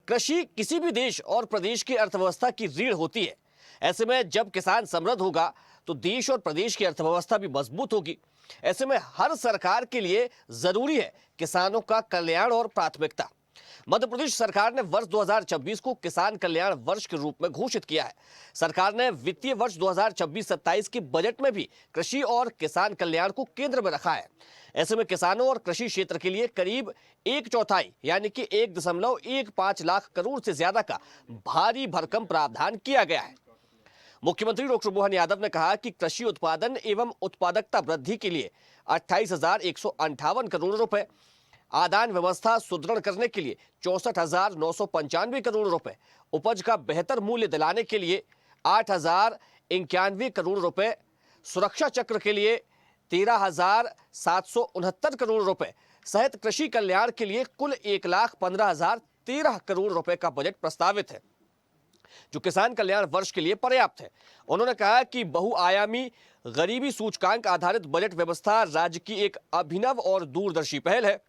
कृषि किसी भी देश और प्रदेश की अर्थव्यवस्था की रीढ़ होती है। ऐसे में जब किसान समृद्ध होगा तो देश और प्रदेश की अर्थव्यवस्था भी मजबूत होगी। ऐसे में हर सरकार के लिए जरूरी है किसानों का कल्याण और प्राथमिकता। मध्य प्रदेश सरकार ने वर्ष 2026 को किसान कल्याण वर्ष के रूप में घोषित किया है। सरकार ने वित्तीय वर्ष 2026-27 के बजट में भी कृषि और किसान कल्याण को केंद्र में रखा है। ऐसे में किसानों और कृषि क्षेत्र के लिए करीब 1/4 यानी कि 1.15 लाख करोड़ से ज्यादा का भारी भरकम प्रावधान किया गया है। मुख्यमंत्री डॉक्टर मोहन यादव ने कहा कि कृषि उत्पादन एवं उत्पादकता वृद्धि के लिए 28,158 करोड़ रुपए, आदान व्यवस्था सुदृढ़ करने के लिए 64,995 करोड़ रुपए, उपज का बेहतर मूल्य दिलाने के लिए 8,091 करोड़ रुपए, सुरक्षा चक्र के लिए 13,769 करोड़ रुपए सहित कृषि कल्याण के लिए कुल 1,15,013 करोड़ रुपए का बजट प्रस्तावित है, जो किसान कल्याण वर्ष के लिए पर्याप्त है। उन्होंने कहा कि बहुआयामी गरीबी सूचकांक आधारित बजट व्यवस्था राज्य की एक अभिनव और दूरदर्शी पहल है।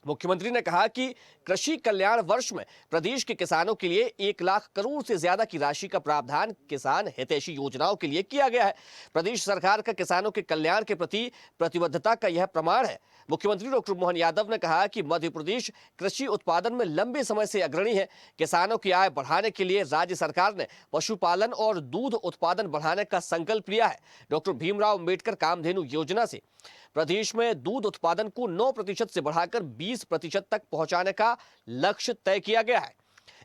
मुख्यमंत्री ने कहा कि कृषि कल्याण वर्ष में प्रदेश के किसानों के लिए 1 लाख करोड़ से ज्यादा की राशि का प्रावधान किसान हितैषी योजनाओं के लिए किया गया है। प्रदेश सरकार का किसानों के कल्याण के प्रति प्रतिबद्धता का यह प्रमाण है। मुख्यमंत्री डॉक्टर मोहन यादव ने कहा कि मध्य प्रदेश कृषि उत्पादन में लंबे समय से अग्रणी है। किसानों की आय बढ़ाने के लिए राज्य सरकार ने पशुपालन और दूध उत्पादन बढ़ाने का संकल्प लिया है। डॉक्टर भीमराव अंबेडकर कामधेनु योजना से प्रदेश में दूध उत्पादन को 9% से बढ़ाकर 20% तक पहुंचाने का लक्ष्य तय किया गया है।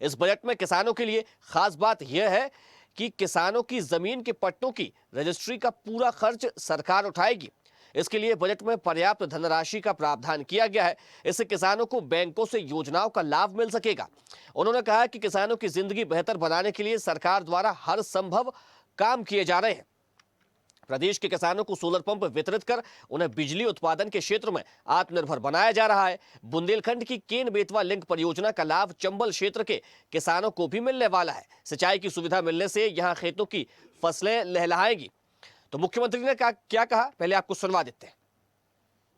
इस बजट में किसानों के लिए खास बात यह है कि किसानों की जमीन के पट्टों की रजिस्ट्री का पूरा खर्च सरकार उठाएगी। इसके लिए बजट में पर्याप्त धनराशि का प्रावधान किया गया है। इससे किसानों को बैंकों से योजनाओं का लाभ मिल सकेगा। उन्होंने कहा कि किसानों की जिंदगी बेहतर बनाने के लिए सरकार द्वारा हर संभव काम किए जा रहे हैं। प्रदेश के किसानों को सोलर पंप वितरित कर उन्हें बिजली उत्पादन के क्षेत्र में आत्मनिर्भर बनाया जा रहा है। बुंदेलखंड की केन बेतवा लिंक परियोजना का लाभ चंबल क्षेत्र के किसानों को भी मिलने वाला है। सिंचाई की सुविधा मिलने से यहां खेतों की फसलें लहलहाएंगी। तो मुख्यमंत्री ने क्या कहा, पहले आपको सुनवा देते हैं।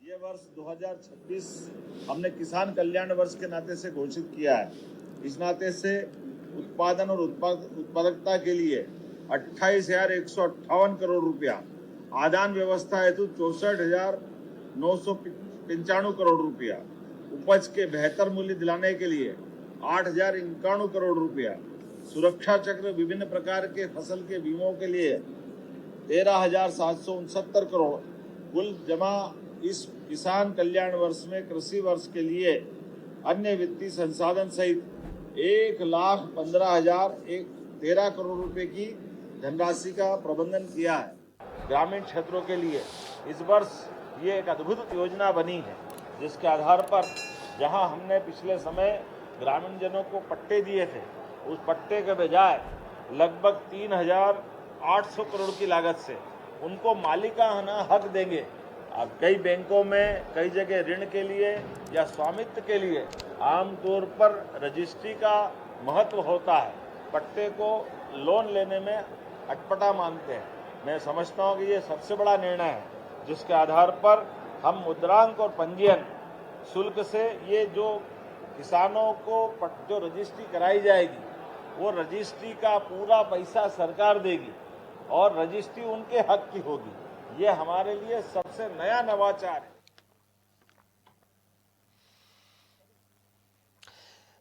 ये वर्ष 2026 हमने किसान कल्याण वर्ष के नाते से घोषित किया है। इस नाते से उत्पादन और उत्पादकता के लिए 28,158 करोड़ रुपया, आदान व्यवस्था हेतु 64,995 करोड़ रुपया, उपज के बेहतर मूल्य दिलाने के लिए 8,091 करोड़ रुपया, सुरक्षा चक्र विभिन्न प्रकार के फसल के बीमों के लिए 13,769 करोड़, कुल जमा इस किसान कल्याण वर्ष में कृषि वर्ष के लिए अन्य वित्तीय संसाधन सहित 1,15,013 करोड़ रुपए की धनराशि का प्रबंधन किया है। ग्रामीण क्षेत्रों के लिए इस वर्ष ये एक अद्भुत योजना बनी है, जिसके आधार पर जहां हमने पिछले समय ग्रामीण जनों को पट्टे दिए थे, उस पट्टे के बजाय लगभग 3,800 करोड़ की लागत से उनको मालिकाना हक देंगे। अब कई बैंकों में कई जगह ऋण के लिए या स्वामित्व के लिए आमतौर पर रजिस्ट्री का महत्व होता है। पट्टे को लोन लेने में अटपटा मानते हैं। मैं समझता हूँ कि ये सबसे बड़ा निर्णय है, जिसके आधार पर हम मुद्रांक और पंजीयन शुल्क से ये जो किसानों को जो रजिस्ट्री कराई जाएगी, वो रजिस्ट्री का पूरा पैसा सरकार देगी और रजिस्ट्री उनके हक की होगी। ये हमारे लिए सबसे नया नवाचार है।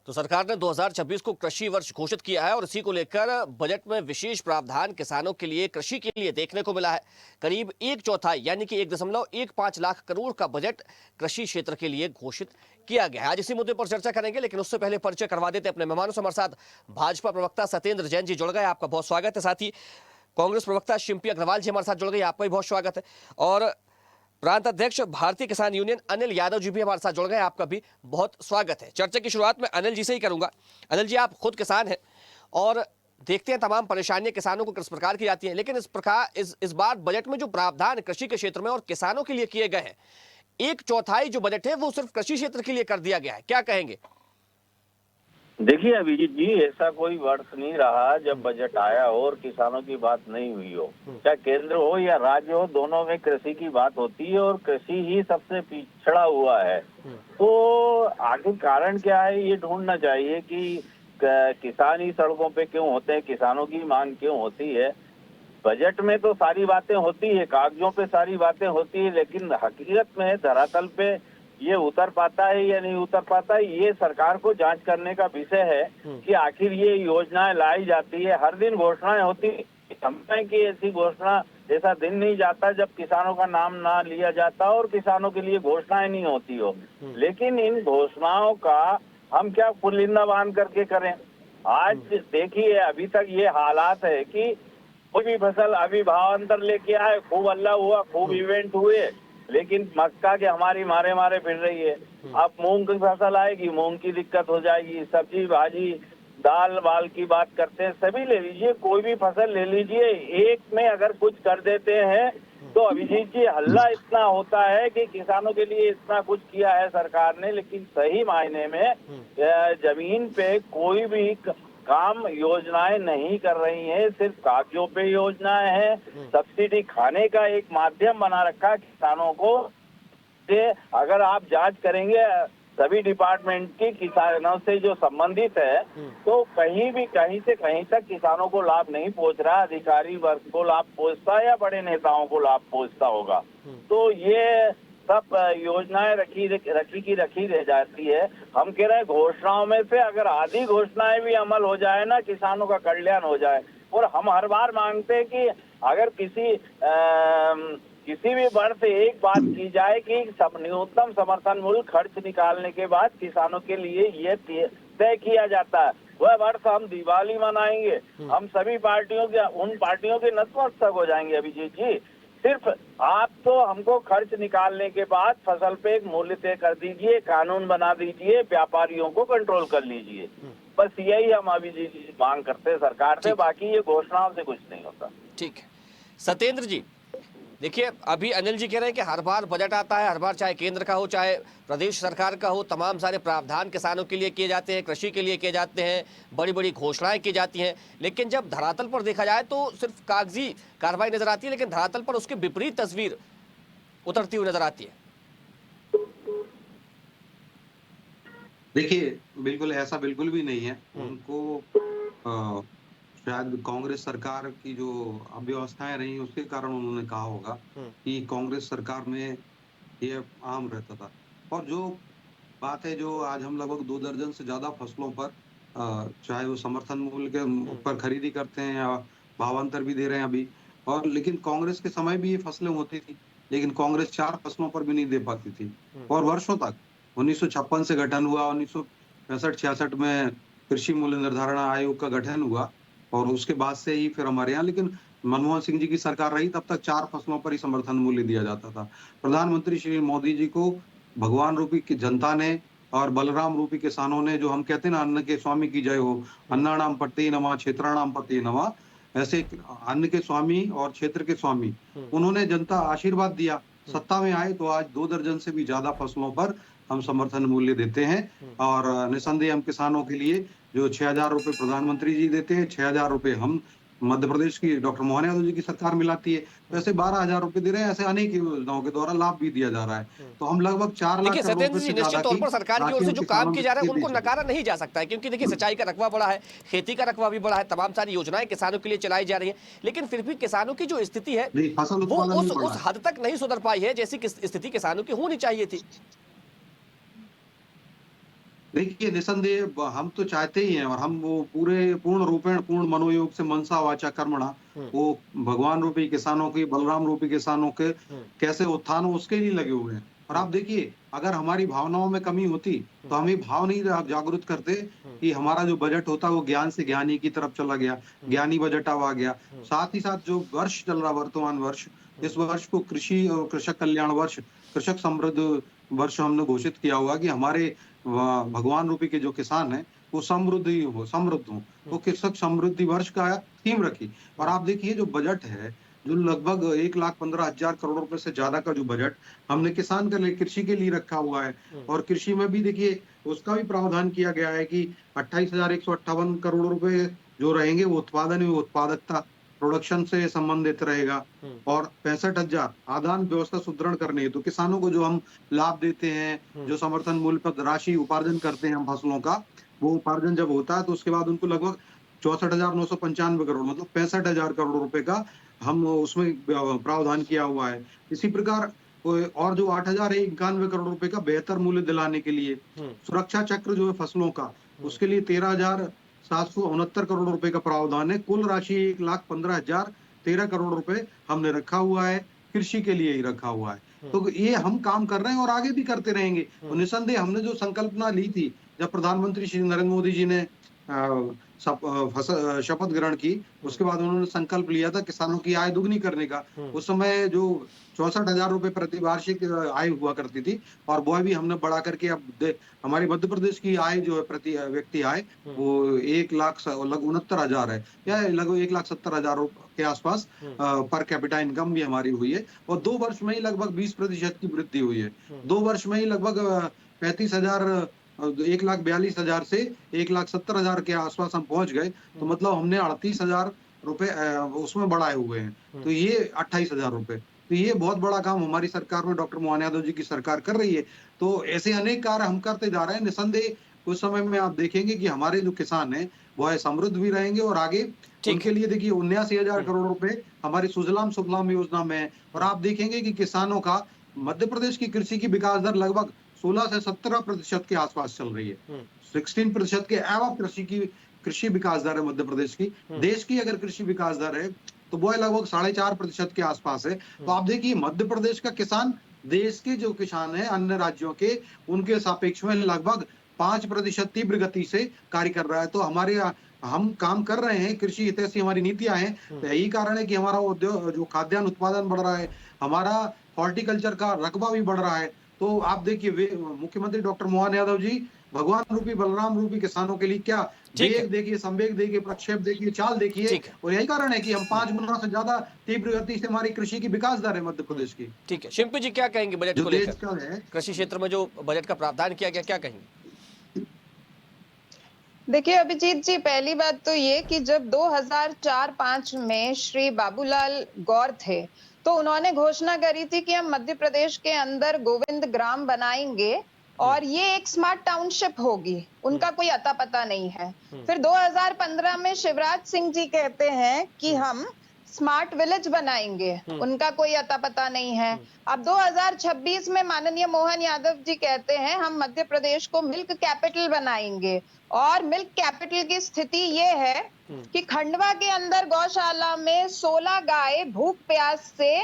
तो सरकार ने 2026 को कृषि वर्ष घोषित किया है और इसी को लेकर बजट में विशेष प्रावधान किसानों के लिए, कृषि के लिए देखने को मिला है। करीब 1/4 यानी कि 1.15 लाख करोड़ का बजट कृषि क्षेत्र के लिए घोषित किया गया है। आज इसी मुद्दे पर चर्चा करेंगे, लेकिन उससे पहले परिचय करवा देते अपने मेहमानों से। हमारे साथ भाजपा प्रवक्ता सत्येंद्र जैन जी जुड़ गए, आपका बहुत स्वागत है। साथ ही कांग्रेस प्रवक्ता शिल्पी अग्रवाल जी हमारे साथ जुड़ गए, आपका भी बहुत स्वागत है। और प्रांत अध्यक्ष भारतीय किसान यूनियन अनिल यादव जी भी हमारे साथ जुड़ गए, आपका भी बहुत स्वागत है। चर्चा की शुरुआत में अनिल जी से ही करूंगा। अनिल जी, आप खुद किसान हैं और देखते हैं तमाम परेशानियां किसानों को किस प्रकार की जाती हैं, लेकिन इस बार बजट में जो प्रावधान कृषि के क्षेत्र में और किसानों के लिए किए गए हैं, 1/4 जो बजट है वो सिर्फ कृषि क्षेत्र के लिए कर दिया गया है, क्या कहेंगे? देखिए अभिजीत जी, ऐसा कोई वर्ष नहीं रहा जब बजट आया हो और किसानों की बात नहीं हुई हो। चाहे केंद्र हो या राज्य हो, दोनों में कृषि की बात होती है और कृषि ही सबसे पिछड़ा हुआ है। तो आखिर कारण क्या है, ये ढूंढना चाहिए कि किसान ही सड़कों पे क्यों होते हैं, किसानों की मांग क्यों होती है। बजट में तो सारी बातें होती है, कागजों पे सारी बातें होती है, लेकिन हकीकत में धरातल पे ये उतर पाता है या नहीं उतर पाता है, ये सरकार को जांच करने का विषय है कि आखिर ये योजनाएं लाई जाती है। हर दिन घोषणाएं होती है, समय की ऐसी घोषणा, ऐसा दिन नहीं जाता जब किसानों का नाम ना लिया जाता और किसानों के लिए घोषणाएं नहीं होती हो। लेकिन इन घोषणाओं का हम क्या पुलिंदा बांध करके करें। आज देखिए, अभी तक ये हालात है कि कोई भी फसल अभी भावांतर लेके आए, खूब हल्ला हुआ, खूब इवेंट हुए, लेकिन मक्का के हमारी मारे मारे फिर रही है। अब मूंग की फसल आएगी, मूंग की दिक्कत हो जाएगी। सब्जी भाजी दाल वाल की बात करते हैं, सभी ले लीजिए, कोई भी फसल ले लीजिए, एक में अगर कुछ कर देते हैं तो अभिजीत जी हल्ला इतना होता है कि किसानों के लिए इतना कुछ किया है सरकार ने, लेकिन सही मायने में जमीन पे कोई भी काम योजनाएं नहीं कर रही हैं, सिर्फ कागजों पे योजनाएं हैं। सब्सिडी खाने का एक माध्यम बना रखा है किसानों को। से अगर आप जांच करेंगे सभी डिपार्टमेंट की किसानों से जो संबंधित है, तो कहीं भी कहीं से कहीं तक किसानों को लाभ नहीं पहुंच रहा। अधिकारी वर्ग को लाभ पहुंचता या बड़े नेताओं को लाभ पहुंचता होगा। तो ये सब योजनाएं रखी रह जाती है। हम कह रहे हैं घोषणाओं में से अगर आधी घोषणाएं भी अमल हो जाए ना, किसानों का कल्याण हो जाए। और हम हर बार मांगते हैं कि अगर किसी भी वर्ष एक बात की जाए कि न्यूनतम समर्थन मूल्य खर्च निकालने के बाद किसानों के लिए ये तय किया जाता है, वह वर्ष हम दिवाली मनाएंगे, हम सभी पार्टियों के उन पार्टियों के नतमस्तक हो जाएंगे। अभिजीत जी, सिर्फ आप तो हमको खर्च निकालने के बाद फसल पे एक मूल्य तय कर दीजिए, कानून बना दीजिए, व्यापारियों को कंट्रोल कर लीजिए। बस यही हम अभिजीत जी मांग करते हैं सरकार से, बाकी ये घोषणाओं से कुछ नहीं होता। ठीक है सत्येंद्र जी, देखिए अभी अनिल जी कह रहे हैं कि हर बार बजट आता है, हर बार चाहे केंद्र का हो चाहे प्रदेश सरकार का हो, तमाम सारे प्रावधान किसानों के लिए किए जाते हैं, कृषि के लिए किए जाते हैं, बड़ी बड़ी घोषणाएं की जाती हैं, लेकिन जब धरातल पर देखा जाए तो सिर्फ कागजी कार्रवाई नजर आती है, लेकिन धरातल पर उसकी विपरीत तस्वीर उतरती हुई नजर आती है। देखिए बिल्कुल ऐसा बिल्कुल भी नहीं है। उनको शायद कांग्रेस सरकार की जो अव्यवस्थाएं रही उसके कारण उन्होंने कहा होगा कि कांग्रेस सरकार में ये आम रहता था। और जो बात है, जो आज हम लगभग 2 दर्जन से ज्यादा फसलों पर चाहे वो समर्थन मूल्य के ऊपर खरीदी करते हैं या भावांतर भी दे रहे हैं अभी, और लेकिन कांग्रेस के समय भी ये फसलें होती थी, लेकिन कांग्रेस 4 फसलों पर भी नहीं दे पाती थी और वर्षों तक 1956 से गठन हुआ, 1965-66 में कृषि मूल्य निर्धारण आयोग का गठन हुआ और उसके बाद से ही फिर हमारे यहाँ, लेकिन मनमोहन सिंह जी की सरकार रही तब तक 4 फसलों पर ही समर्थन मूल्य दिया जाता था। प्रधानमंत्री श्री मोदी जी को भगवान रूपी की जनता ने और बलराम रूपी किसानों ने, जो हम कहते हैं ना, अन्न के स्वामी की जय हो, अन्नाणाम पट्टे नमः क्षेत्राणाम पट्टे नमः, ऐसे अन्न के स्वामी और क्षेत्र के स्वामी, उन्होंने जनता आशीर्वाद दिया, सत्ता में आए तो आज 2 दर्जन से भी ज्यादा फसलों पर हम समर्थन मूल्य देते हैं। और निसंदेह हम किसानों के लिए जो 6,000 रुपए प्रधानमंत्री जी देते हैं, 6,000 रुपए हम मध्य प्रदेश की डॉक्टर मोहन यादव जी की सरकार मिलाती है, वैसे 12,000 रुपए दे रहे हैं। ऐसे अनेक योजनाओं के द्वारा लाभ भी दिया जा रहा है। तो हम लगभग 4 लाख देखिए करोड़ सत्येंद्र रुपए जी, से ज्यादा निश्चित तौर की पर सरकार की ओर राशि से हम जो काम किसानों किया जा रहा है के उनको बीच नकारा नहीं जा सकता है, क्योंकि देखिए सिंचाई का रकबा बढ़ा है, खेती का रकबा भी बढ़ा है, तमाम सारी योजनाएं किसानों के लिए चलाई जा रही है, लेकिन फिर भी किसानों की जो स्थिति है नहीं, फसल वो उत्पादन नहीं बढ़ा उस है। हद तक नहीं सुधर पाई है जैसी स्थिति किसानों की होनी चाहिए थी। देखिए निसंदेह हम तो चाहते ही हैं और हम वो पूर्ण रूपेण पूर्ण मनोयोग से मनसा वाचा कर्मणा, वो भगवान रूपी किसानों की, बलराम रूपी किसानों के कैसे उत्थान हो उसके लिए लगे हुए हैं। और आप देखिए, अगर हमारी भावनाओं में कमी होती तो हम ये भाव नहीं जागृत करते कि हमारा जो बजट होता है वो ज्ञान से ज्ञानी की तरफ चला गया, ज्ञानी बजट आ गया। साथ ही साथ जो वर्ष चल रहा वर्तमान वर्ष, इस वर्ष को कृषि और कृषक कल्याण वर्ष, कृषक समृद्ध वर्ष हमने घोषित किया हुआ कि हमारे भगवान रूपी के जो किसान हैं वो समृद्ध हो। तो कृषक समृद्धि वर्ष का थीम रखी। और आप देखिए जो बजट है, जो लगभग 1,15,000 करोड़ रुपए से ज्यादा का जो बजट हमने किसान के लिए, कृषि के लिए रखा हुआ है। और कृषि में भी देखिए उसका भी प्रावधान किया गया है कि 28,158 करोड़ रुपए जो रहेंगे वो उत्पादन एवं उत्पादकता, प्रोडक्शन से संबंधित रहेगा। और 65,000 आदान व्यवस्था सुदृढ़ करने हेतु किसानों को जो हम लाभ देते हैं, जो समर्थन मूल्य पर राशि उपार्जन करते हैं हम फसलों का, वो उपार्जन जब होता है तो उसके बाद उनको लगभग 64,995 करोड़, मतलब 65,000 करोड़ रुपए का हम उसमें प्रावधान किया हुआ है। इसी प्रकार और जो 8,091 करोड़ रुपए का बेहतर मूल्य दिलाने के लिए सुरक्षा चक्र जो है फसलों का, उसके लिए 13,769 करोड़ रुपए का प्रावधान है। कुल राशि 1,15,013 करोड़ रुपए हमने रखा हुआ है, कृषि के लिए ही रखा हुआ है। तो ये हम काम कर रहे हैं और आगे भी करते रहेंगे। और निसंदेह हमने जो संकल्पना ली थी जब प्रधानमंत्री श्री नरेंद्र मोदी जी ने शपथ ग्रहण की, उसके बाद उन्होंने संकल्प लिया था किसानों की आय दुगनी करने का। उस समय जो 64,000 रुपए प्रति वार्षिक आय हुआ करती थी, और वह भी हमने बढ़ा करके अब हमारी मध्य प्रदेश की आय जो है प्रति व्यक्ति आय वो 1,69,000 है, या लगभग 1,70,000 के आसपास पर कैपिटा इनकम भी हमारी हुई है। और 2 वर्ष में ही लगभग 20% की वृद्धि हुई है। 2 वर्ष में ही लगभग 1,42,000 से 1,70,000 के आसपास हम पहुंच गए। तो मतलब हमने 38,000 रुपए उसमें बढ़ाए हुए हैं। तो ये 28,000 रुपए, तो ये बहुत बड़ा काम हमारी सरकार में डॉक्टर मोहन यादव जी की सरकार कर रही है। तो ऐसे अनेक कार्य हम करते जा रहे हैं। निसंदेह कुछ समय में आप देखेंगे कि हमारे जो किसान हैं वो है समृद्ध भी रहेंगे, और आगे उनके लिए देखिए 79,000 करोड़ रुपए हमारी सुजलाम सुफलाम योजना में है। और आप देखेंगे कि किसानों का मध्य प्रदेश की कृषि की विकास दर लगभग 16 से 17% के आसपास चल रही है। 16% के अलावा कृषि विकास दर है मध्य प्रदेश की। देश की अगर कृषि विकास दर है तो वो लगभग 4.5% के आसपास है। तो आप देखिए मध्य प्रदेश का किसान देश के जो किसान है अन्य राज्यों के, उनके सापेक्ष में लगभग 5% तीव्र गति से कार्य कर रहा है। तो हम काम कर रहे हैं, कृषि हितैषी हमारी नीतियां हैं। तो यही कारण है कि हमारा उद्योग जो खाद्यान्न उत्पादन बढ़ रहा है, हमारा हॉर्टिकल्चर का रकबा भी बढ़ रहा है। तो आप देखिए मुख्यमंत्री डॉक्टर मोहन यादव जी भगवान रूपी बलराम रूपी किसानों के लिए क्या वेग देखिए, संवेग देखिए, प्रक्षेप देखिए, चाल देखिए। और यही कारण है कि हम 5 गुना से ज्यादा तीव्र गति से हमारी कृषि की विकास दर है मध्य प्रदेश की। ठीक है, शिल्पी जी क्या कहेंगे बजट को लेकर? जो देश का है कृषि क्षेत्र में जो बजट का प्रावधान किया गया, क्या कहेंगे? देखिए अभिजीत जी, पहली बात तो ये कि जब 2004-5 में श्री बाबूलाल गौर थे तो उन्होंने घोषणा करी थी कि हम मध्य प्रदेश के अंदर गोविंद ग्राम बनाएंगे और ये एक स्मार्ट टाउनशिप होगी। उनका कोई अता पता नहीं है। फिर 2015 में शिवराज सिंह जी कहते हैं कि हम स्मार्ट विलेज बनाएंगे, उनका कोई अता पता नहीं है। अब 2026 में माननीय मोहन यादव जी कहते हैं हम मध्य प्रदेश को मिल्क कैपिटल बनाएंगे। और मिल्क कैपिटल की स्थिति ये है कि खंडवा के अंदर गौशाला में 16 गाय भूख प्यास से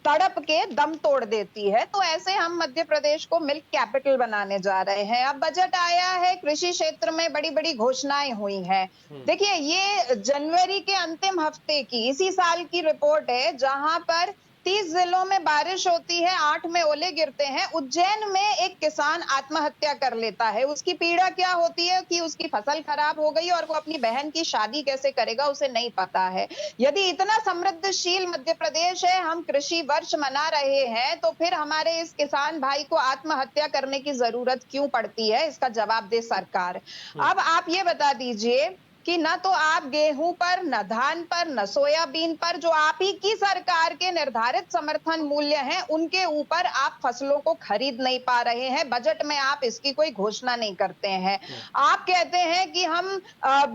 तड़प के दम तोड़ देती है। तो ऐसे हम मध्य प्रदेश को मिल्क कैपिटल बनाने जा रहे हैं। अब बजट आया है, कृषि क्षेत्र में बड़ी बड़ी घोषणाएं हुई हैं। देखिए ये जनवरी के अंतिम हफ्ते की इसी साल की रिपोर्ट है, जहां पर 30 जिलों में बारिश होती है, 8 में ओले गिरते हैं। उज्जैन में एक किसान आत्महत्या कर लेता है। उसकी पीड़ा क्या होती है कि उसकी फसल खराब हो गई और वो अपनी बहन की शादी कैसे करेगा उसे नहीं पता है। यदि इतना समृद्धशील मध्य प्रदेश है, हम कृषि वर्ष मना रहे हैं, तो फिर हमारे इस किसान भाई को आत्महत्या करने की जरूरत क्यों पड़ती है? इसका जवाब दे सरकार। अब आप ये बता दीजिए कि न तो आप गेहूं पर, न धान पर, न सोयाबीन पर, जो आप ही की सरकार के निर्धारित समर्थन मूल्य हैं, उनके ऊपर आप फसलों को खरीद नहीं पा रहे हैं। बजट में आप इसकी कोई घोषणा नहीं करते हैं। आप कहते हैं कि हम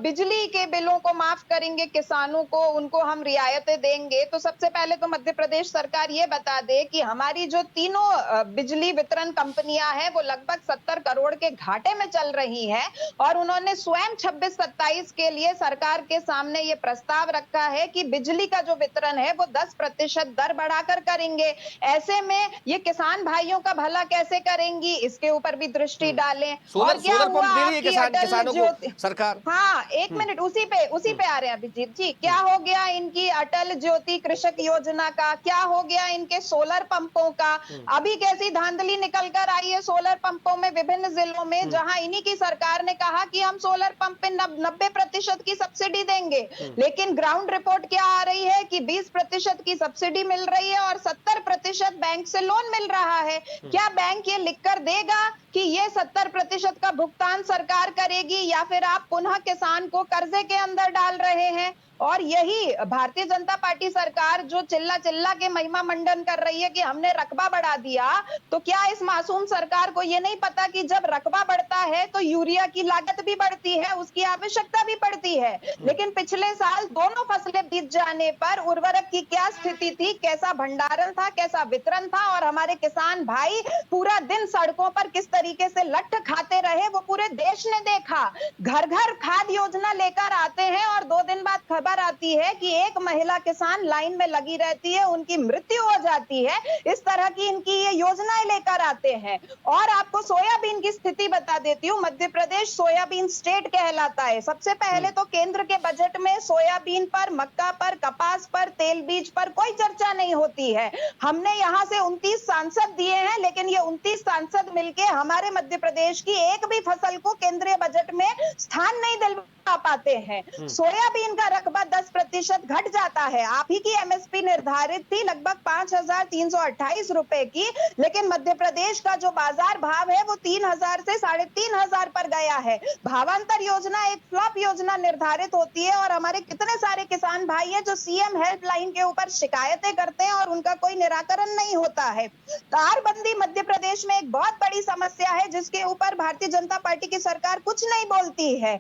बिजली के बिलों को माफ करेंगे, किसानों को उनको हम रियायतें देंगे। तो सबसे पहले तो मध्य प्रदेश सरकार ये बता दे कि हमारी जो तीनों बिजली वितरण कंपनियां हैं वो लगभग 70 करोड़ के घाटे में चल रही है। और उन्होंने स्वयं 26-27 के लिए सरकार के सामने ये प्रस्ताव रखा है कि बिजली का जो वितरण है वो 10% दर बढ़ाकर करेंगे। ऐसे में ये किसान भाइयों का भला कैसे करेंगी, इसके ऊपर भी दृष्टि डालें। और क्या हुआ आपकी अटल ज्योति सरकार? हाँ, एक मिनट, उसी पे आ रहे हैं अभिजीत जी। क्या हो गया इनकी अटल ज्योति कृषक योजना का? क्या हो गया इनके सोलर पंपों का? अभी कैसी धांधली निकल कर आई है सोलर पंपों में विभिन्न जिलों में, जहां इन्हीं की सरकार ने कहा कि हम सोलर पंप पे 90% 20% की सब्सिडी देंगे, लेकिन ग्राउंड रिपोर्ट क्या आ रही है कि 20% की सब्सिडी मिल रही है और 70% बैंक से लोन मिल रहा है। क्या बैंक ये लिखकर देगा कि ये 70% का भुगतान सरकार करेगी, या फिर आप पुनः किसान को कर्जे के अंदर डाल रहे हैं? और यही भारतीय जनता पार्टी सरकार जो चिल्ला चिल्ला के महिमा मंडन कर रही है कि हमने रकबा बढ़ा दिया, तो क्या इस मासूम सरकार को ये नहीं पता कि जब रकबा बढ़ता है तो यूरिया की लागत भी बढ़ती है, उसकी आवश्यकता भी पड़ती है। लेकिन पिछले साल दोनों फसलें बीत जाने पर उर्वरक की क्या स्थिति थी, कैसा भंडारण था, कैसा वितरण था, और हमारे किसान भाई पूरा दिन सड़कों पर किस तरीके से लट्ठ खाते रहे, वो पूरे देश ने देखा। घर घर खाद योजना लेकर आते हैं और 2 दिन बाद खबर आती है कि एक महिला किसान लाइन में लगी रहती है, उनकी मृत्यु हो जाती है। इस तरह की इनकी ये योजनाएं लेकर आते हैं। और आपको सोयाबीन की स्थिति बता देती हूँ, मध्य प्रदेश सोयाबीन स्टेट कहलाता है। सबसे पहले तो केंद्र के बजट में सोयाबीन पर, मक्का पर, कपास पर, तेल बीज पर कोई चर्चा नहीं होती है। हमने यहाँ से 29 सांसद दिए हैं, लेकिन ये 29 सांसद मिलके हमारे मध्य प्रदेश की एक भी फसल को केंद्रीय बजट में स्थान नहीं दिलवा पाते हैं। सोयाबीन का रकबा 10% घट जाता है। आप ही की एमएसपी निर्धारित थी लगभग 5,328 रुपए की, लेकिन मध्य प्रदेश का जो बाजार भाव है वो 3,000 से 3,500 पर गया है। भावांतर योजना एक फ्लॉप योजना निर्धारित होती है और हमारे कितने सारे किसान भाई हैं जो सीएम हेल्पलाइन के ऊपर शिकायतें करते हैं और उनका कोई निराकरण नहीं होता है। तारबंदी मध्य प्रदेश में एक बहुत बड़ी समस्या है जिसके ऊपर भारतीय जनता पार्टी की सरकार कुछ नहीं बोलती है।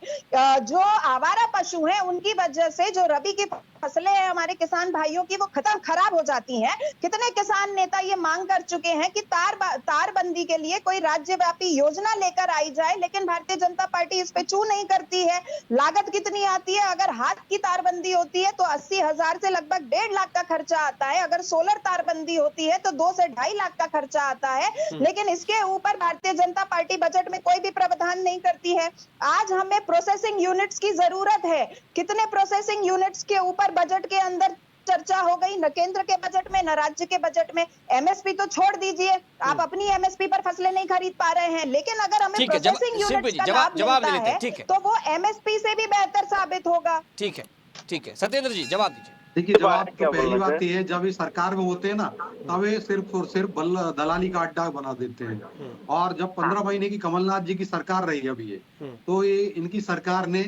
जो आवारा पशु हैं उनकी वजह से जो रबी की फसलें हैं हमारे किसान भाइयों की वो खराब हो जाती हैं। कितने किसान नेता ये मांग कर चुके हैं कि तारबंदी के लिए कोई राज्यव्यापी योजना लेकर आई जाए, लेकिन भारतीय जनता पार्टी इस पे चू नहीं करती है। लागत कितनी आती है? अगर हाथ की तारबंदी होती है तो 80,000 से लगभग 1.5 लाख का खर्चा आता है। अगर सोलर तारबंदी होती है तो 2 से 2.5 लाख का खर्चा आता है, लेकिन इसके ऊपर भारतीय जनता पार्टी बजट में कोई भी प्रावधान नहीं करती है। आज हमें प्रोसेसिंग यूनिट्स की जरूरत है। कितने प्रोसेसिंग यूनिट्स के ऊपर बजट के अंदर चर्चा हो गई? न केंद्र के बजट में, न राज्य के बजट में। एमएसपी तो छोड़ दीजिए, आप अपनी एमएसपी पर फसलें नहीं खरीद पा रहे हैं, लेकिन अगर हमें प्रोसेसिंग यूनिट्स का लाभ मिलता है तो वो एमएसपी से भी बेहतर साबित होगा। ठीक है सत्येंद्र जी जवाब दीजिए। देखिए, जवाब तो पहली बात ये है, जब ये सरकार में होते हैं ना तब ये सिर्फ और सिर्फ दलाली का अड्डा बना देते हैं। और जब 15 महीने की कमलनाथ जी की सरकार रही अभी ये, तो ये इनकी सरकार ने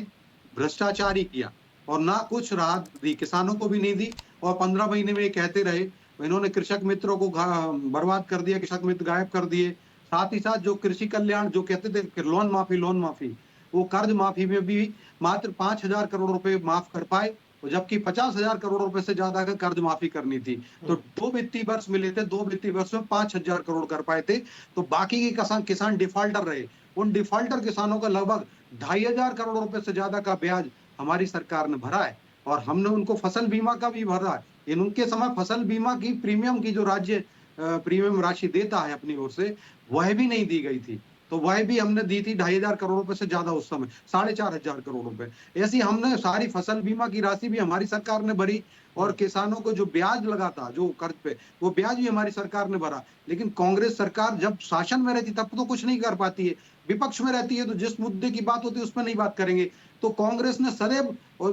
भ्रष्टाचार ही किया और ना कुछ राहत दी, किसानों को भी नहीं दी। और 15 महीने में ये कहते रहे, इन्होंने कृषक मित्रों को बर्बाद कर दिया, कृषक मित्र गायब कर दिए। साथ ही साथ जो कृषि कल्याण जो कहते थे लोन माफी, वो कर्ज माफी में भी मात्र 5,000 करोड़ रुपए माफ कर पाए, जबकि 50,000 करोड़ रुपए से ज्यादा का कर्ज माफी करनी थी। तो 2 वित्तीय वर्ष मिले थे, 2 वित्तीय वर्ष में 5,000 करोड़ कर पाए थे। तो बाकी के किसान डिफॉल्टर रहे। उन डिफॉल्टर किसानों का लगभग 2,500 करोड़ रुपए से ज्यादा का ब्याज हमारी सरकार ने भरा है। और हमने उनको फसल बीमा का भी भरा है। उनके समय फसल बीमा की प्रीमियम की जो राज्य प्रीमियम राशि देता है अपनी ओर से, वह भी नहीं दी गई थी। तो वह भी हमने दी थी 2,500 करोड़ रुपए से ज्यादा, उस समय 4,500 करोड़ रुपए। ऐसी हमने सारी फसल बीमा की राशि भी हमारी सरकार ने भरी। और किसानों को जो ब्याज लगा था जो कर्ज पे, वो ब्याज भी हमारी सरकार ने भरा। लेकिन कांग्रेस सरकार जब शासन में रहती तब तो कुछ नहीं कर पाती है, विपक्ष में रहती है तो जिस मुद्दे की बात होती है उस पर नहीं बात करेंगे। तो कांग्रेस ने सदैव और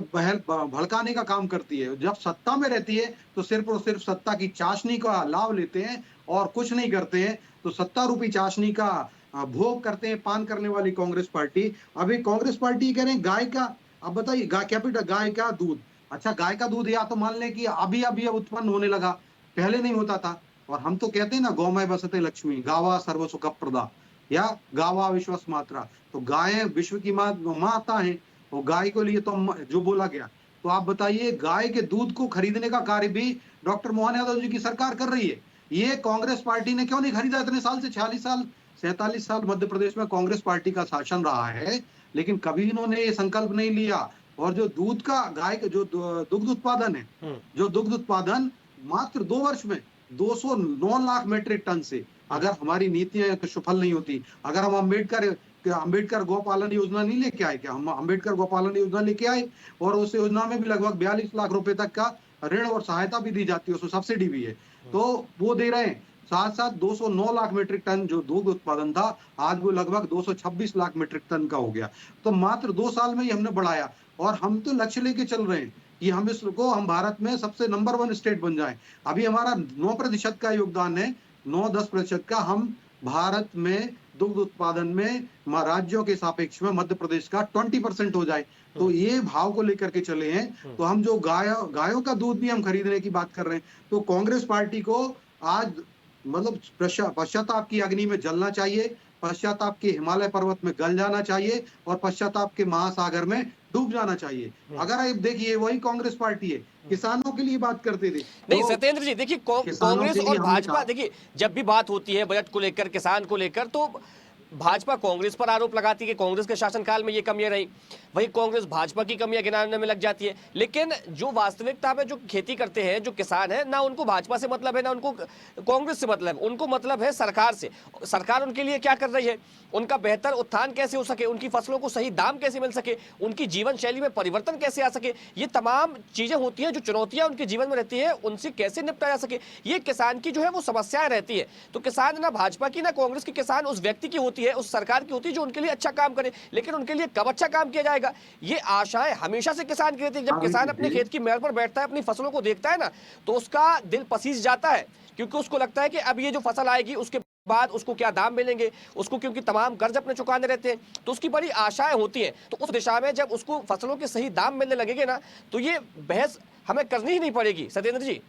भड़काने का काम करती है। जब सत्ता में रहती है तो सिर्फ और सिर्फ सत्ता की चाशनी का लाभ लेते हैं और कुछ नहीं करते हैं। तो सत्ता रूपी चाशनी का भोग करते हैं पान करने वाली कांग्रेस पार्टी। अभी कांग्रेस पार्टी कह रहे हैं गाय का, अब बताइए कैपिटल गाय का दूध, अच्छा गाय का दूध या तो मान लें कि अभी उत्पन्न होने लगा, पहले नहीं होता था। और हम तो कहते हैं ना गौमय बसते लक्ष्मी, गावा सर्व सुख प्रदा या गावा विश्वस मात्रा। तो गाय विश्व की माता है और गाय के लिए तो जो बोला गया। तो आप बताइए, गाय के दूध को खरीदने का कार्य भी डॉक्टर मोहन यादव जी की सरकार कर रही है। ये कांग्रेस पार्टी ने क्यों नहीं खरीदा? इतने साल से 47 साल मध्य प्रदेश में कांग्रेस पार्टी का शासन रहा है, लेकिन कभी इन्होंने ये संकल्प नहीं लिया। और जो दूध का गाय का जो दुग्ध उत्पादन है, जो दुग्ध उत्पादन मात्र 2 वर्ष में 209 लाख मीट्रिक टन से, अगर हमारी नीतियां सफल नहीं होती, अगर हम अम्बेडकर गौपालन योजना नहीं लेके आए, क्या हम अम्बेडकर गौपालन योजना लेके आए और उस योजना में भी लगभग 42 लाख रुपए तक का ऋण और सहायता भी दी जाती है, उसमें सब्सिडी भी है, तो वो दे रहे हैं। साथ साथ 209 लाख मीट्रिक टन जो दूध उत्पादन था, आज वो लगभग 226 लाख मीट्रिक टन का हो गया। तो मात्र 2 साल में ही हमने बढ़ाया, और हम तो लक्ष्य लेके चल रहे हैं कि हम भारत में सबसे नंबर 1 स्टेट बन जाएं। अभी हमारा 9% का योगदान है, 9-10% का। हम भारत में दुग्ध उत्पादन में राज्यों के सापेक्ष में मध्य प्रदेश का 20% हो जाए, तो ये भाव को लेकर के चले हैं। तो हम जो गायों का दूध भी हम खरीदने की बात कर रहे हैं, तो कांग्रेस पार्टी को आज मतलब पश्चाताप की अग्नि में जलना चाहिए, पश्चाताप के हिमालय पर्वत में गल जाना चाहिए, और पश्चाताप के महासागर में डूब जाना चाहिए। अगर आप देखिए, वही कांग्रेस पार्टी है, किसानों के लिए बात करते थे। नहीं तो सत्येंद्र जी, देखिए कांग्रेस और भाजपा, देखिए जब भी बात होती है बजट को लेकर, किसान को लेकर, तो भाजपा कांग्रेस पर आरोप लगाती है कि कांग्रेस के शासनकाल में ये कमियां रही, वही कांग्रेस भाजपा की कमियां गिनाने में लग जाती है। लेकिन जो वास्तविकता में जो खेती करते हैं, जो किसान है, ना उनको भाजपा से मतलब है, ना उनको कांग्रेस से मतलब है, उनको मतलब है सरकार से। सरकार उनके लिए क्या कर रही है, उनका बेहतर उत्थान कैसे हो सके, उनकी फसलों को सही दाम कैसे मिल सके, उनकी जीवन शैली में परिवर्तन कैसे आ सके, ये तमाम चीजें होती हैं, जो चुनौतियां उनके जीवन में रहती है, उनसे कैसे निपटा जा सके, ये किसान की जो है वो समस्याएं रहती है। तो किसान ना भाजपा की ना कांग्रेस की, किसान उस व्यक्ति की होती है, उस सरकार की होती है जो उनके लिए अच्छा काम करे। लेकिन उनके लिए कब अच्छा काम किया जाएगा, ये आशाएं हमेशा से किसान की रहती है। जब किसान अपने खेत की मेड़ पर बैठता है, अपनी फसलों को देखता है ना, तो उसका दिल पसीज जाता है, क्योंकि उसको लगता है कि अब ये जो फसल आएगी उसके बाद उसको क्या दाम मिलेंगे, उसको क्योंकि तमाम कर्ज अपने चुकाने रहते हैं, तो उसकी बड़ी आशाएं होती हैं। तो उस दिशा में जब उसको फसलों के सही दाम मिलने लगेंगे ना, तो ये बहस हमें करनी ही नहीं पड़ेगी। सत्येंद्र जी,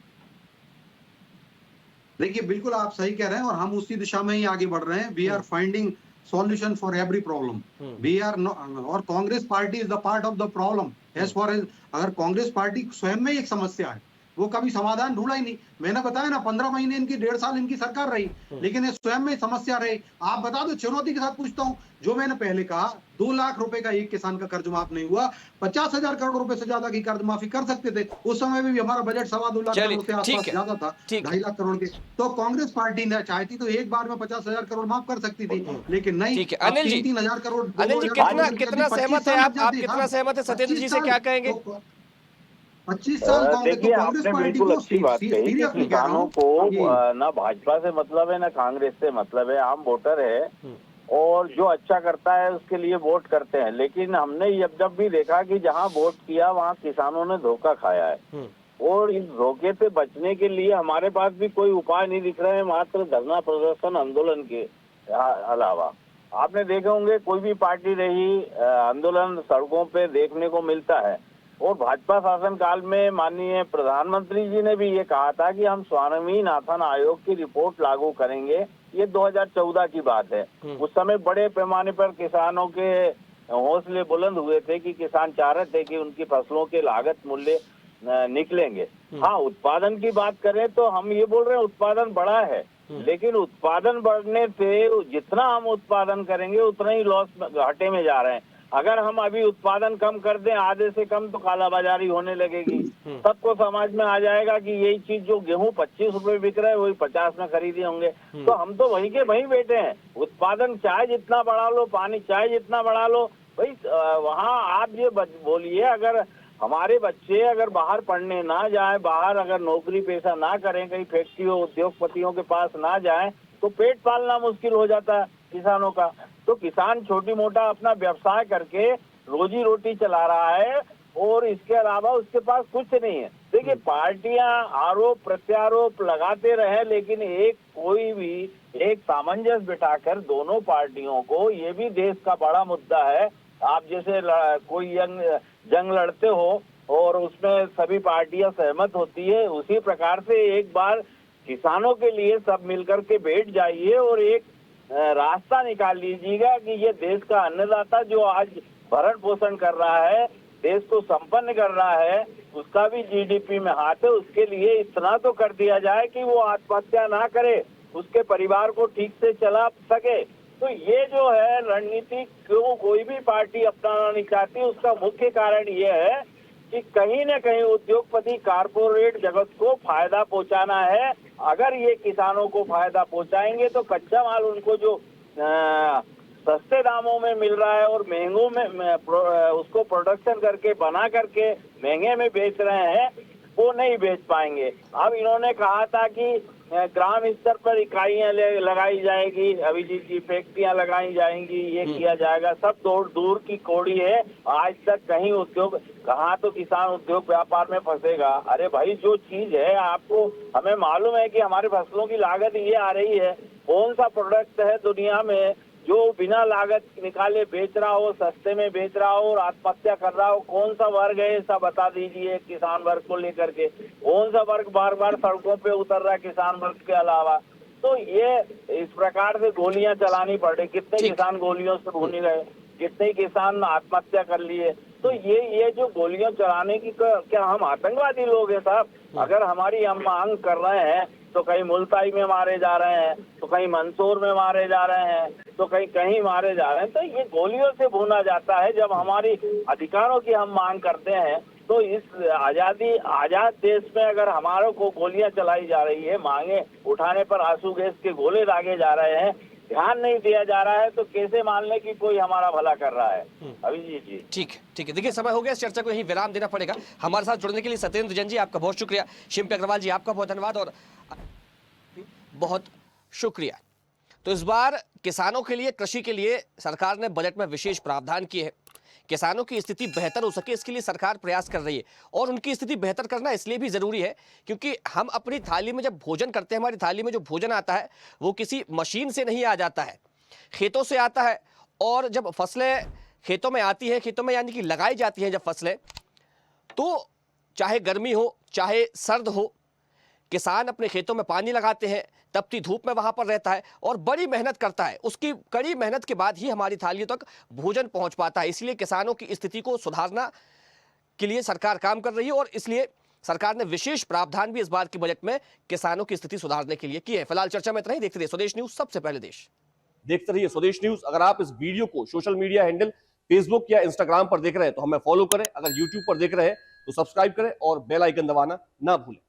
देखिए बिल्कुल आप सही कह रहे हैं, और हम उसी दिशा में ही आगे बढ़ रहे हैं। We are finding solution for every problem. We are, और Congress party is the part of the problem. As for as अगर कांग्रेस पार्टी स्वयं में एक समस्या है, वो कभी समाधान ढूंढा ही नहीं। मैंने बताया ना, 15 महीने इनकी, 1.5 साल इनकी सरकार रही, लेकिन ये स्वयं में समस्या रही। आप बता दो, चुनौती के साथ पूछता हूं, जो मैंने पहले कहा 2 लाख रुपए का एक किसान का कर्ज माफ नहीं हुआ, 50,000 करोड़ रुपए से ज्यादा की कर्ज माफी कर सकते थे। उस समय में भी हमारा बजट 2.25 लाख करोड़ से आसपास ज्यादा था, 2.5 लाख करोड़ के। तो कांग्रेस पार्टी ने चाहती तो एक बार में 50,000 करोड़ माफ कर सकती थी, लेकिन नहीं। अनिल जी, 3,000 करोड़, अनिल जी कितना सहमत है आप कितना सहमत है सत्येंद्र जी से, क्या कहेंगे? 25 साल देखिए, आपने बिल्कुल अच्छी बात कही कि किसानों को ना भाजपा से मतलब है, ना कांग्रेस से मतलब है। आम वोटर है और जो अच्छा करता है उसके लिए वोट करते हैं। लेकिन हमने जब भी देखा कि जहां वोट किया वहां किसानों ने धोखा खाया है, और इस धोखे से बचने के लिए हमारे पास भी कोई उपाय नहीं दिख रहे हैं, मात्र धरना प्रदर्शन आंदोलन के अलावा। आपने देखे होंगे, कोई भी पार्टी रही, आंदोलन सड़कों पे देखने को मिलता है। और भाजपा शासन काल में माननीय प्रधानमंत्री जी ने भी ये कहा था कि हम स्वामीनाथन आयोग की रिपोर्ट लागू करेंगे। ये 2014 की बात है। उस समय बड़े पैमाने पर किसानों के हौसले बुलंद हुए थे कि किसान चाह रहे थे कि उनकी फसलों के लागत मूल्य निकलेंगे। हाँ, उत्पादन की बात करें तो हम ये बोल रहे हैं उत्पादन बढ़ा है, लेकिन उत्पादन बढ़ने से जितना हम उत्पादन करेंगे उतना ही लॉस, घाटे में जा रहे हैं। अगर हम अभी उत्पादन कम कर दें, आधे से कम, तो कालाबाजारी होने लगेगी। सबको समझ में आ जाएगा कि यही चीज जो गेहूं 25 रुपए बिक रहा है वही 50 में खरीदे होंगे। तो हम तो वहीं के वहीं बैठे हैं। उत्पादन चाहे जितना बढ़ा लो, पानी चाहे जितना बढ़ा लो, भाई वहाँ आप ये बोलिए, अगर हमारे बच्चे अगर बाहर पढ़ने ना जाए, बाहर अगर नौकरी पेशा ना करें, कहीं फैक्ट्रियों उद्योगपतियों के पास ना जाए, तो पेट पालना मुश्किल हो जाता है किसानों का। तो किसान छोटी मोटा अपना व्यवसाय करके रोजी रोटी चला रहा है, और इसके अलावा उसके पास कुछ नहीं है। देखिए, पार्टियां आरोप प्रत्यारोप लगाते रहे, लेकिन कोई भी एक सामंजस्य बिठाकर दोनों पार्टियों को, ये भी देश का बड़ा मुद्दा है। आप जैसे कोई जंग लड़ते हो और उसमें सभी पार्टियां सहमत होती है, उसी प्रकार से एक बार किसानों के लिए सब मिलकर के बैठ जाइए और एक रास्ता निकाल लीजिएगा कि ये देश का अन्नदाता जो आज भरण पोषण कर रहा है, देश को संपन्न कर रहा है, उसका भी जीडीपी में हाथ है। उसके लिए इतना तो कर दिया जाए कि वो आत्महत्या ना करे, उसके परिवार को ठीक से चला सके। तो ये जो है रणनीति क्यों कोई भी पार्टी अपनाना नहीं चाहती, उसका मुख्य कारण ये है कि कहीं न कहीं उद्योगपति कारपोरेट जगत को फायदा पहुंचाना है। अगर ये किसानों को फायदा पहुंचाएंगे तो कच्चा माल उनको जो सस्ते दामों में मिल रहा है और महंगों में उसको प्रोडक्शन करके बना करके महंगे में बेच रहे हैं, वो नहीं बेच पाएंगे। अब इन्होंने कहा था कि ग्राम स्तर पर इकाइयां लगाई जाएगी, अभिजीत जी फैक्ट्रियां लगाई जाएंगी, ये किया जाएगा, सब दूर की कौड़ी है। आज तक कहीं उद्योग, कहाँ तो किसान उद्योग व्यापार में फंसेगा। अरे भाई, जो चीज है आपको, हमें मालूम है कि हमारी फसलों की लागत ये आ रही है, कौन सा प्रोडक्ट है दुनिया में जो बिना लागत निकाले बेच रहा हो, सस्ते में बेच रहा हो और आत्महत्या कर रहा हो? कौन सा वर्ग है ऐसा, बता दीजिए। किसान वर्ग को लेकर के कौन सा वर्ग बार बार सड़कों पे उतर रहा है किसान वर्ग के अलावा? तो ये इस प्रकार से गोलियां चलानी पड़ रही। कितने किसान गोलियों से भून गए, कितने किसान आत्महत्या कर लिए। तो ये जो गोलियां चलाने की, क्या हम आतंकवादी लोग हैं साहब? अगर हमारी हम मांग कर रहे हैं तो कहीं मुल्ताई में मारे जा रहे हैं, तो कहीं मंदसौर में मारे जा रहे हैं, तो कहीं कहीं मारे जा रहे हैं। तो ये गोलियों से भूना जाता है। जब हमारी अधिकारों की हम मांग करते हैं तो इस आजाद देश में अगर हमारों को गोलियां चलाई जा रही है, मांगे उठाने पर आंसू गैस के गोले दागे जा रहे हैं, ध्यान नहीं दिया जा रहा है, तो कैसे मान ले कि कोई हमारा भला कर रहा है? अभिजीत जी, ठीक है। देखिए, समय हो गया, इस चर्चा को यहीं विराम देना पड़ेगा। हमारे साथ जुड़ने के लिए सत्येंद्र जैन जी आपका बहुत शुक्रिया, शिल्पी अग्रवाल जी आपका बहुत धन्यवाद और बहुत शुक्रिया। तो इस बार किसानों के लिए, कृषि के लिए सरकार ने बजट में विशेष प्रावधान किए हैं। किसानों की स्थिति बेहतर हो सके इसके लिए सरकार प्रयास कर रही है और उनकी स्थिति बेहतर करना इसलिए भी जरूरी है क्योंकि हम अपनी थाली में जब भोजन करते हैं, हमारी थाली में जो भोजन आता है वो किसी मशीन से नहीं आ जाता है, खेतों से आता है। और जब फसलें खेतों में आती है, खेतों में यानी कि लगाई जाती हैं जब फसलें, तो चाहे गर्मी हो चाहे सर्द हो, किसान अपने खेतों में पानी लगाते हैं, तपती धूप में वहां पर रहता है और बड़ी मेहनत करता है। उसकी कड़ी मेहनत के बाद ही हमारी थालियों तक भोजन पहुंच पाता है। इसलिए किसानों की स्थिति को सुधारना के लिए सरकार काम कर रही है और इसलिए सरकार ने विशेष प्रावधान भी इस बार के बजट में किसानों की स्थिति सुधारने के लिए किए हैं। फिलहाल चर्चा में इतना ही। देखते रहिए स्वदेश न्यूज, सबसे पहले देश। देखते रहिए स्वदेश न्यूज। अगर आप इस वीडियो को सोशल मीडिया हैंडल फेसबुक या इंस्टाग्राम पर देख रहे हैं तो हमें फॉलो करें। अगर यूट्यूब पर देख रहे हैं तो सब्सक्राइब करें और बेल आइकन दबाना ना भूलें।